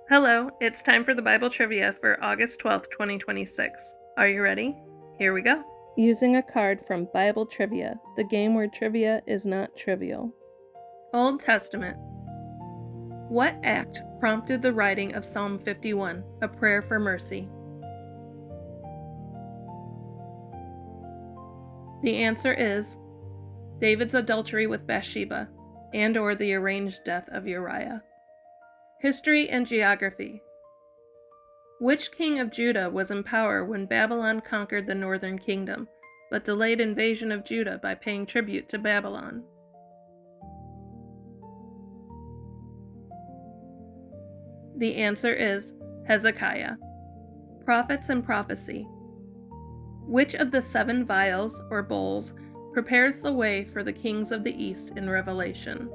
Hello, it's time for the Bible trivia for August 12th, 2026. Are you ready? Here we go. Using a card from Bible Trivia, the game where trivia is not trivial. Old Testament. What act prompted the writing of Psalm 51, a prayer for mercy? The answer is David's adultery with Bathsheba and/or the arranged death of Uriah. History and geography. Which king of Judah was in power when Babylon conquered the northern kingdom, but delayed invasion of Judah by paying tribute to Babylon? The answer is Hezekiah. Prophets and prophecy. Which of the 7 vials or bowls prepares the way for the kings of the east in Revelation?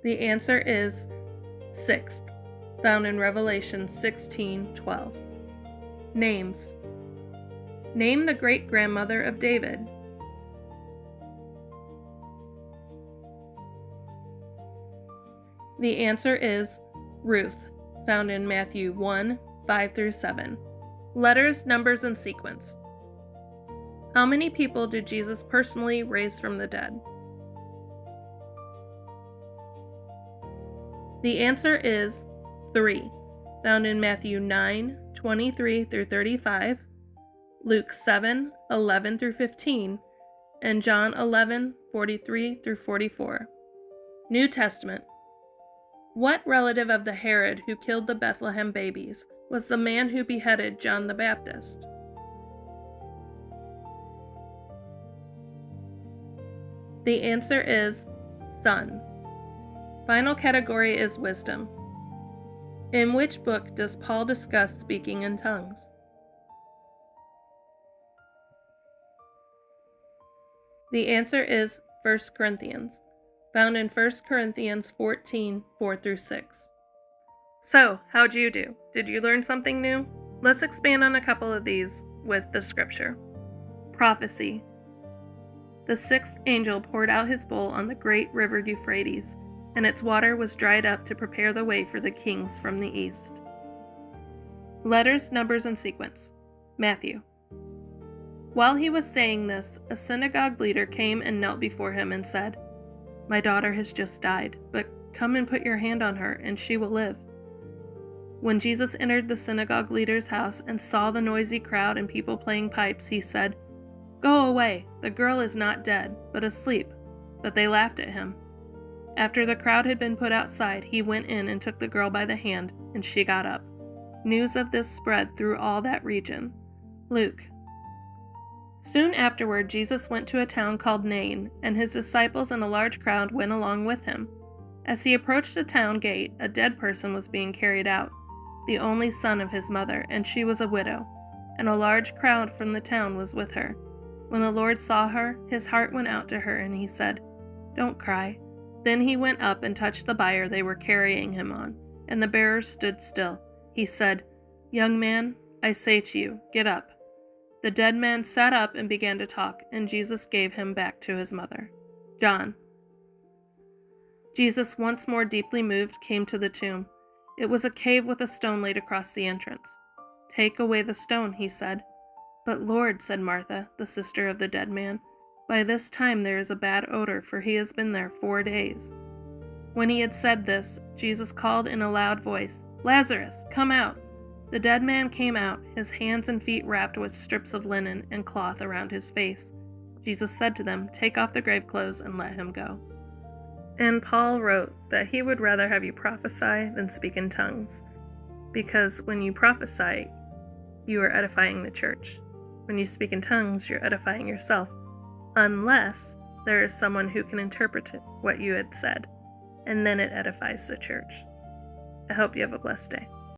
The answer is 6th, found in Revelation 16:12. Names. Name the great-grandmother of David. The answer is Ruth, found in Matthew 1:5-7. Letters, numbers, and sequence. How many people did Jesus personally raise from the dead? The answer is 3, found in Matthew 9:23-35, Luke 7:11-15, and John 11:43-44. New Testament. What relative of the Herod who killed the Bethlehem babies was the man who beheaded John the Baptist? The answer is son. Final category is wisdom. In which book does Paul discuss speaking in tongues? The answer is 1 Corinthians, found in 1 Corinthians 14:4-6. So, how'd you do? Did you learn something new? Let's expand on a couple of these with the scripture. Prophecy. The 6th angel poured out his bowl on the great river Euphrates, and its water was dried up to prepare the way for the kings from the east. Letters, numbers, and sequence. Matthew. While he was saying this, a synagogue leader came and knelt before him and said, "My daughter has just died, but come and put your hand on her, and she will live." When Jesus entered the synagogue leader's house and saw the noisy crowd and people playing pipes, he said, "Go away, the girl is not dead, but asleep." But they laughed at him. After the crowd had been put outside, he went in and took the girl by the hand, and she got up. News of this spread through all that region. Luke. Soon afterward, Jesus went to a town called Nain, and his disciples and a large crowd went along with him. As he approached the town gate, a dead person was being carried out, the only son of his mother, and she was a widow, and a large crowd from the town was with her. When the Lord saw her, his heart went out to her, and he said, "Don't cry." Then he went up and touched the bier they were carrying him on, and the bearers stood still. He said, "Young man, I say to you, get up." The dead man sat up and began to talk, and Jesus gave him back to his mother. John. Jesus, once more deeply moved, came to the tomb. It was a cave with a stone laid across the entrance. "Take away the stone," he said. "But Lord," said Martha, the sister of the dead man, "by this time there is a bad odor, for he has been there 4 days." When he had said this, Jesus called in a loud voice, "Lazarus, come out!" The dead man came out, his hands and feet wrapped with strips of linen and cloth around his face. Jesus said to them, "Take off the grave clothes and let him go." And Paul wrote that he would rather have you prophesy than speak in tongues, because when you prophesy, you are edifying the church. When you speak in tongues, you're edifying yourself, unless there is someone who can interpret what you had said, and then it edifies the church. I hope you have a blessed day.